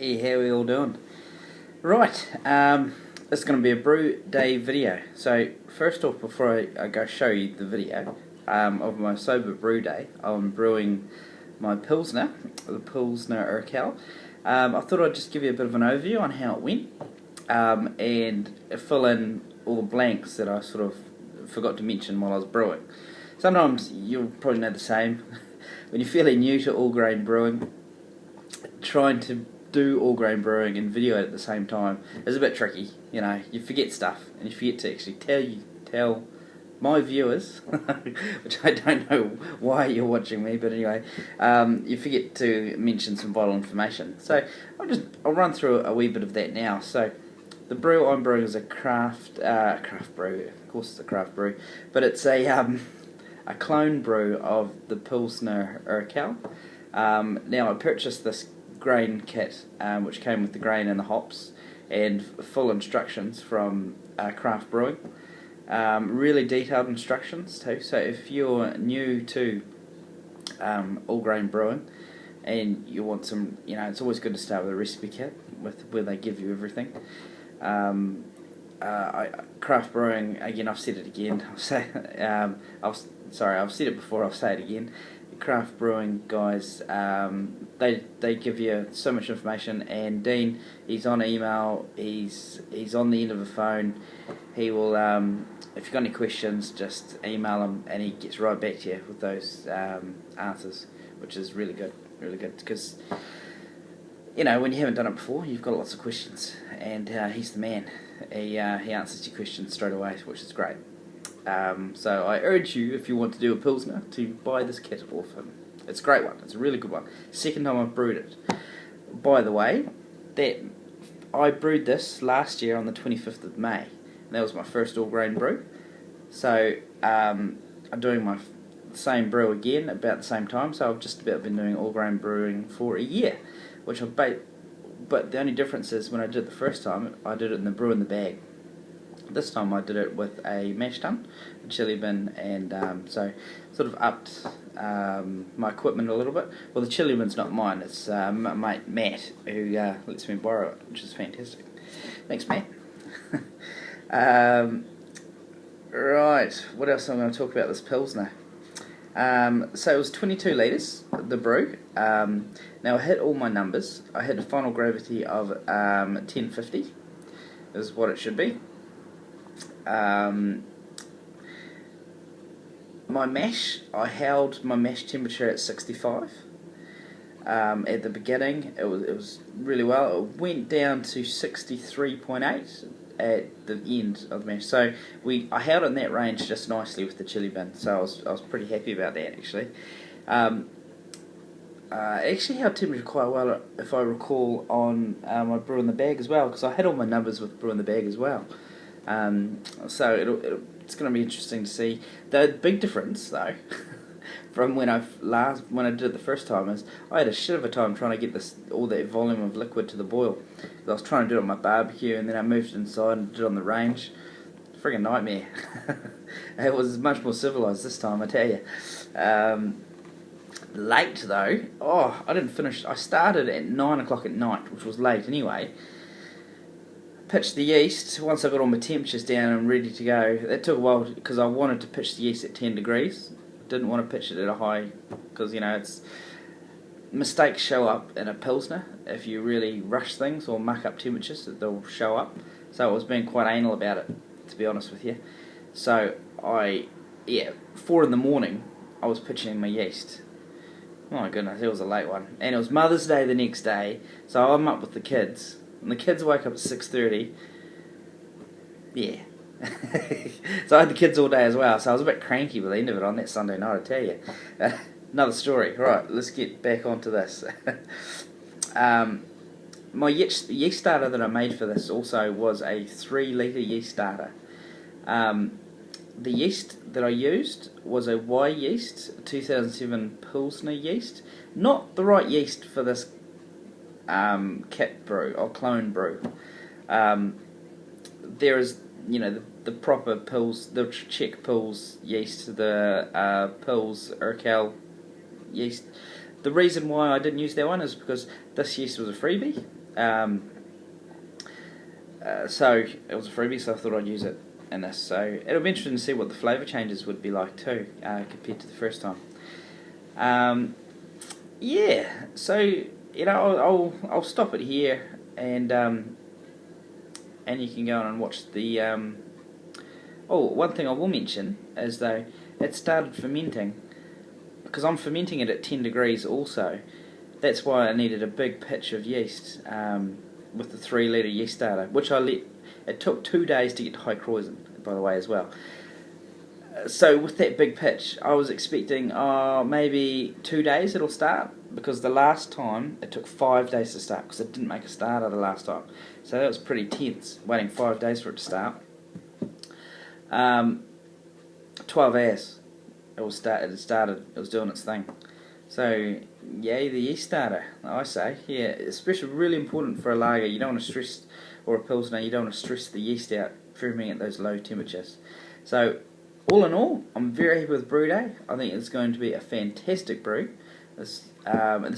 Hey, how are we all doing? Right, this is going to be a brew day video. So first off, before I go show you the video of my sober brew day, I'm brewing my Pilsner, the Pilsner Urquell. I thought I'd just give you a bit of an overview on how it went and fill in all the blanks that I sort of forgot to mention while I was brewing. Sometimes you'll probably know the same. When you're fairly new to all grain brewing, trying to do all grain brewing and video it at the same time is a bit tricky. You know, you forget stuff and you forget to actually tell my viewers, which I don't know why you're watching me, but anyway, you forget to mention some vital information. So I'll run through a wee bit of that now. So the brew I'm brewing is a craft brew. Of course, it's a craft brew, but it's a clone brew of the Pilsner Urquell. Now I purchased this grain kit, which came with the grain and the hops, and full instructions from Craft Brewing. Really detailed instructions too. So if you're new to all grain brewing and you want some, you know, it's always good to start with a recipe kit where they give you everything. Craft Brewing, again, I've said it again. I've said it before. I'll say it again. Craft Brewing guys, they give you so much information, and Dean, he's on email, he's on the end of the phone. He will, if you've got any questions, just email him and he gets right back to you with those answers, which is really good, because you know, when you haven't done it before, you've got lots of questions, and he's the man. He answers your questions straight away, which is great. So I urge you, if you want to do a Pilsner, to buy this kit off him. It's a great one. It's a really good one. Second time I've brewed it. By the way, I brewed this last year on the 25th of May. And that was my first all grain brew. So I'm doing my same brew again about the same time. So I've just about been doing all grain brewing for a year, which but the only difference is when I did it the first time, I did it in the brew in the bag. This time I did it with a mash tun, a chili bin, and so sort of upped my equipment a little bit. Well, the chili bin's not mine, it's my mate Matt, who lets me borrow it, which is fantastic. Thanks, Matt. Right, what else am I going to talk about this Pilsner? So it was 22 litres, the brew. Now I hit all my numbers. I hit a final gravity of 1050, is what it should be. My mash, I held my mash temperature at 65. At the beginning, it was really well. It went down to 63.8 at the end of the mash. So I held it in that range just nicely with the chili bin. So I was pretty happy about that, actually. Actually held temperature quite well, if I recall, on my brew in the bag as well, because I had all my numbers with brew in the bag as well. So it's going to be interesting to see. The big difference, though, from when I did it the first time, is I had a shit of a time trying to get all that volume of liquid to the boil. I was trying to do it on my barbecue, and then I moved inside and did it on the range. Friggin' nightmare. It was much more civilised this time, I tell you. Late though. Oh, I didn't finish. I started at 9 o'clock at night, which was late anyway. Pitched the yeast once I got all my temperatures down and ready to go. That took a while because I wanted to pitch the yeast at 10 degrees. Didn't want to pitch it at a high because, you know, mistakes show up in a Pilsner. If you really rush things or muck up temperatures, they'll show up. So I was being quite anal about it, to be honest with you. So 4 in the morning, I was pitching my yeast. Oh my goodness, it was a late one. And it was Mother's Day the next day, so I'm up with the kids. And the kids woke up at 6:30. Yeah. So I had the kids all day as well, so I was a bit cranky by the end of it on that Sunday night, I tell you. Another story. Right, let's get back onto this. My yeast starter that I made for this also was a 3-litre yeast starter. The yeast that I used was a Y yeast, 2007 Pilsner yeast. Not the right yeast for this kit brew or clone brew. There is, you know, the proper Pils, the Czech Pils yeast, the Pils Urquell yeast. The reason why I didn't use that one is because this yeast was a freebie, So it was a freebie, so I thought I'd use it in this. So it'll be interesting to see what the flavour changes would be like too, compared to the first time. Yeah, so you know, I'll stop it here, and you can go on and watch the. Oh, one thing I will mention is though it started fermenting, because I'm fermenting it at 10 degrees also. That's why I needed a big pitch of yeast with the 3 litre yeast starter, which it took 2 days to get to high Kreuzen, by the way, as well. So with that big pitch, I was expecting maybe 2 days it'll start, because the last time it took 5 days to start, because it didn't make a starter the last time. So that was pretty tense, waiting 5 days for it to start. 12 hours it was doing its thing. So yay the yeast starter, I say. Yeah, especially really important for a lager. You don't want to stress, or a Pilsner, you don't want to stress the yeast out fermenting at those low temperatures. So all in all, I'm very happy with Brew Day. I think it's going to be a fantastic brew. This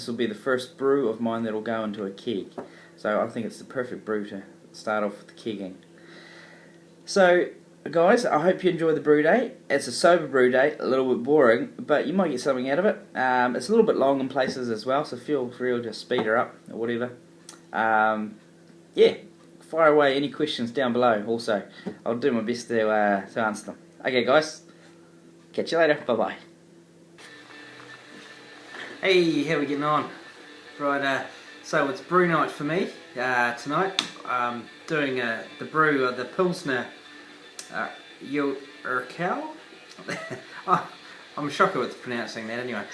will be the first brew of mine that will go into a keg. So I think it's the perfect brew to start off with the kegging. So guys, I hope you enjoy the brew day. It's a sober brew day, a little bit boring, but you might get something out of it. It's a little bit long in places as well, so feel free to speed her up or whatever. Yeah, fire away any questions down below also. I'll do my best to answer them. Okay guys, catch you later, bye bye. Hey, how we getting on? Right, so it's brew night for me tonight. Doing the brew of the Pilsner Urquell. I'm shocked with pronouncing that anyway.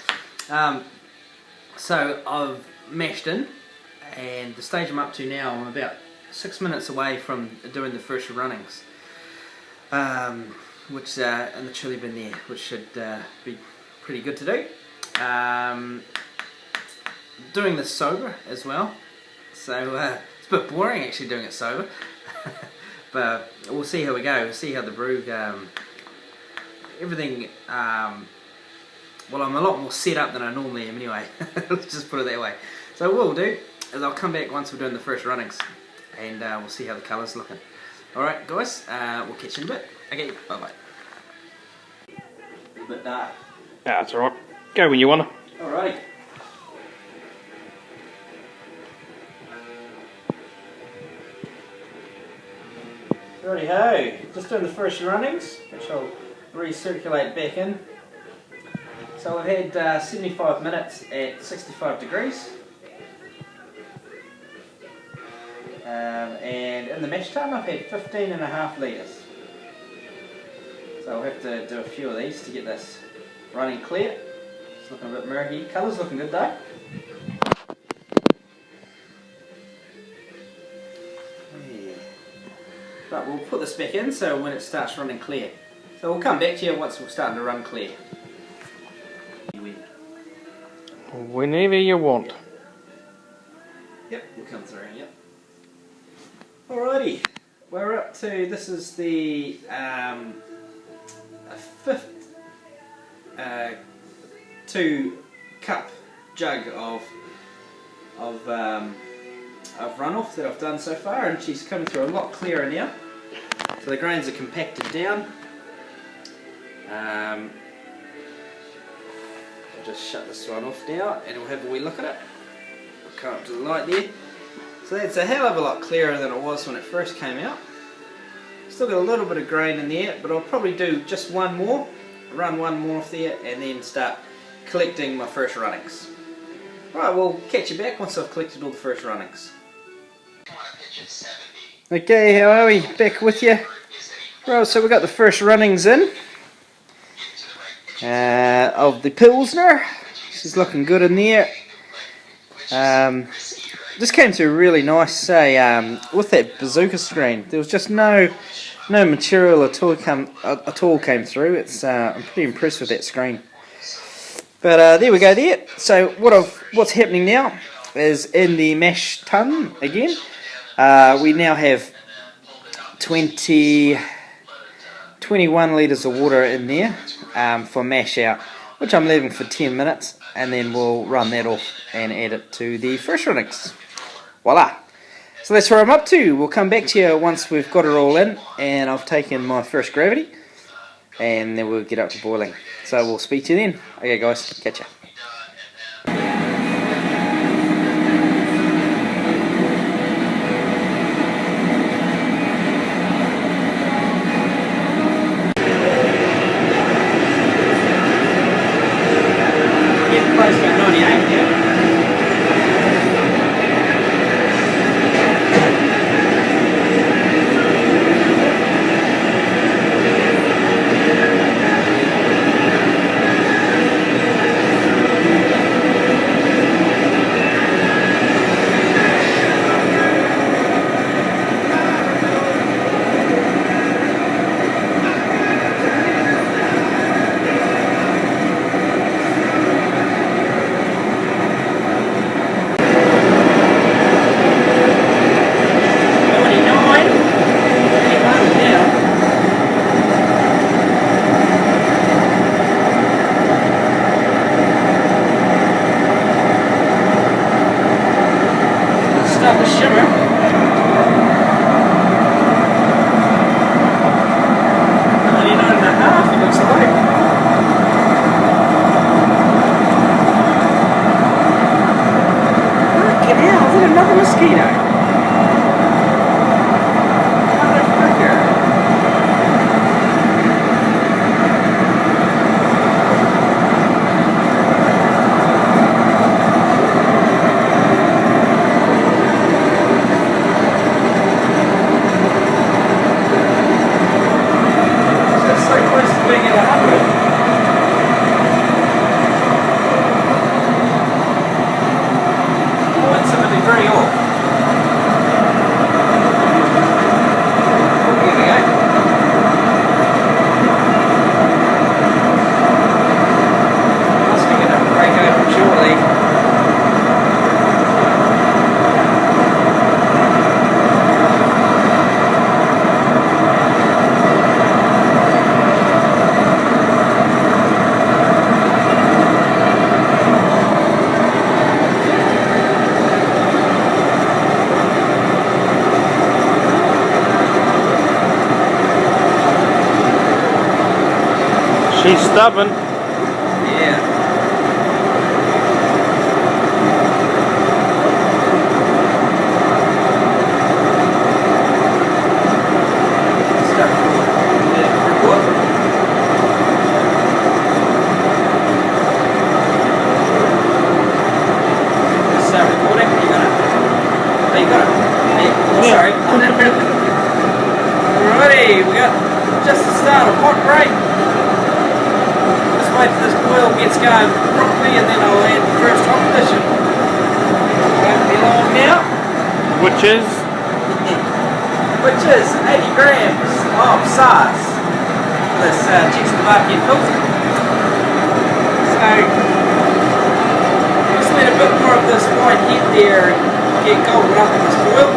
So I've mashed in, and the stage I'm up to now, I'm about 6 minutes away from doing the first runnings, which in the chili bin there, which should be pretty good to do. Doing this sober as well, so it's a bit boring actually doing it sober. But we'll see how we go. We'll see how the brew, everything. Well, I'm a lot more set up than I normally am anyway. Let's just put it that way. So what we'll do is I'll come back once we're doing the first runnings, and we'll see how the colour's looking. All right, guys. We'll catch you in a bit. Okay, bye bye. A bit dark. Yeah, that's alright. Go when you wanna. Alrighty. Righty ho, just doing the first runnings, which I'll recirculate back in. So I've had 75 minutes at 65 degrees. And in the mash tun I've had 15.5 litres. So I'll have to do a few of these to get this running clear. It's looking a bit murky. Colour's looking good though. But we'll put this back in so when it starts running clear. So we'll come back to you once we're starting to run clear. Whenever you want. Yep, we'll come through, yep. Alrighty, we're up to, this is the 5th 2-cup jug of runoff that I've done so far, and she's coming through a lot clearer now. So the grains are compacted down. I'll just shut this one off now and we'll have a wee look at it. I'll come up to the light there. So that's a hell of a lot clearer than it was when it first came out. Still got a little bit of grain in there, but I'll probably do just one more, run one more off there, and then start collecting my first runnings. Right, we'll catch you back once I've collected all the first runnings. Okay, how are we? Back with you. Right, so we got the first runnings in of the Pilsner. She's looking good in there. This came through really nice, with that bazooka screen. There was just no material at all came through. It's I'm pretty impressed with that screen. But there we go there. So what's happening now is in the mash tun again. We now have 21 litres of water in there for mash out, which I'm leaving for 10 minutes, and then we'll run that off and add it to the first runnings. Voila! So that's where I'm up to. We'll come back to you once we've got it all in and I've taken my first gravity, and then we'll get up to boiling. So we'll speak to you then. Okay guys, catch ya. Getting close to 98 now. Start to shimmer. 99.5 it looks like. Fucking hell, is it another mosquito? Motherfucker. Very old. Here we go. Must be going to break open shortly. She's stubborn. Yeah. Start. Record. Start recording. You got it. Oh, you got it. Hey, oh, Yeah. sorry. Alrighty, we got just the start of hot break. Wait till this boil gets going properly and then I'll add the first hot addition. Won't be long now. Which is 80 grams of sauce. This Czechoslovakian Pilsner. So just let a bit more of this white heat there and get golden up in this boil.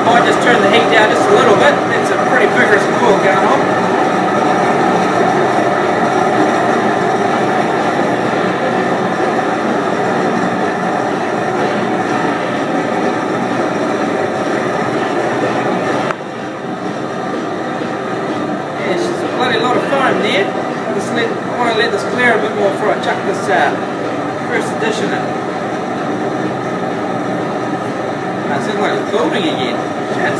Might just turn the heat down just a little bit. It's a pretty vigorous boil going on. Yeah, it's just a bloody lot of foam there. I want to let this clear a bit more before I chuck this first addition in. That sounds like it's building again. Shit.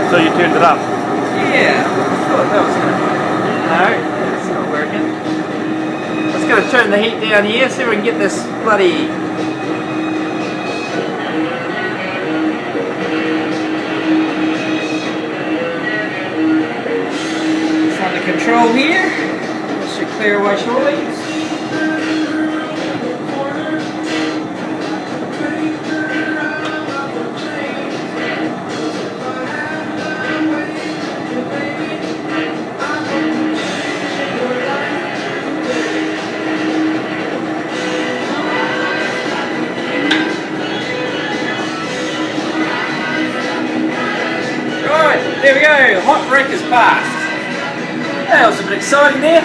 so you turned it up. Yeah, I thought that was gonna. No, it's not working. Let's go turn the heat down here, see if we can get this bloody. Control here. This should clear away shortly. hot break is passed. That was a bit exciting there.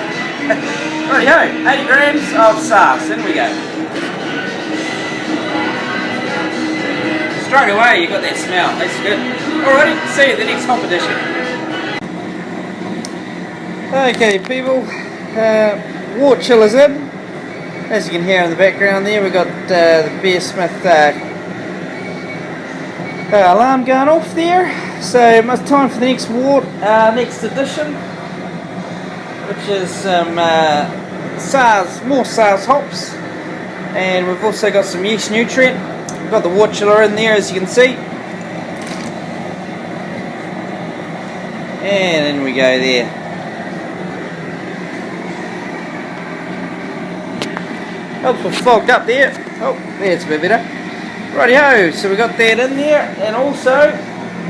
Righty-ho, 80 grams of sauce, in we go. Straight away you got that smell, that's good. Alrighty, see you at the next competition. Okay people, water chiller's in. As you can hear in the background there, we've got the Beer Smith alarm going off there. So it's time for the next next edition, which is some more SARS hops, and we've also got some yeast nutrient. We've got the water chiller in there, as you can see, and in we go there. Helps with fogged up there. Oh, there's a bit better. Righty-ho, so we got that in there, and also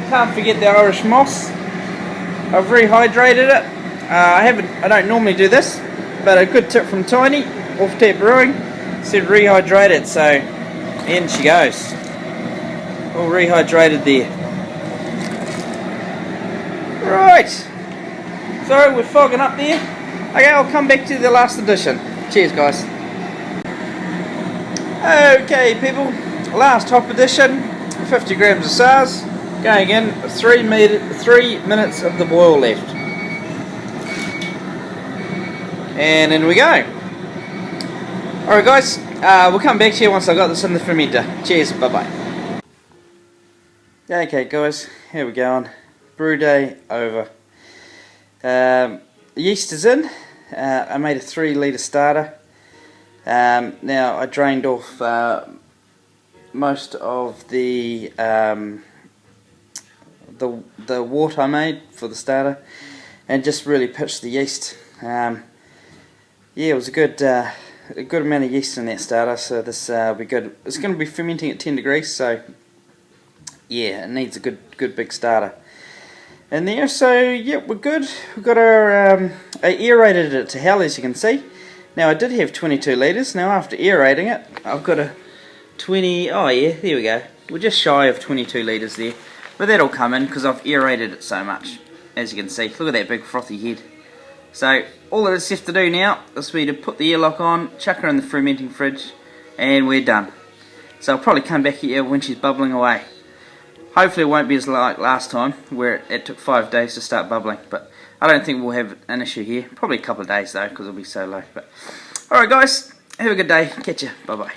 can't forget the Irish moss. I've rehydrated it. I don't normally do this, but a good tip from Tiny, Off Tap Brewing, said rehydrate it, so in she goes. All rehydrated there. Right, so we're fogging up there. Okay, I'll come back to the last edition. Cheers guys. Okay people, last hop edition, 50 grams of SARS, going in, 3 minutes of the boil left. And in we go. Alright guys, we'll come back to you once I've got this in the fermenter. Cheers, bye bye. Okay guys, here we go on. Brew day over. Yeast is in. I made a 3 litre starter. Now I drained off most of the water I made for the starter, and just really pitched the yeast. Yeah, it was a good amount of yeast in that starter, so this will be good. It's going to be fermenting at 10 degrees, so yeah, it needs a good big starter in there. So yeah, we're good. We've got our I aerated it to hell, as you can see. Now I did have 22 litres. Now after aerating it, I've got a 20. Oh yeah, there we go. We're just shy of 22 litres there, but that'll come in because I've aerated it so much. As you can see, look at that big frothy head. So all that is left to do now is for you to put the airlock on, chuck her in the fermenting fridge, and we're done. So I'll probably come back here when she's bubbling away. Hopefully it won't be as like last time, where it took 5 days to start bubbling, but I don't think we'll have an issue here. Probably a couple of days though, because it'll be so low. But alright guys, have a good day. Catch ya. Bye bye.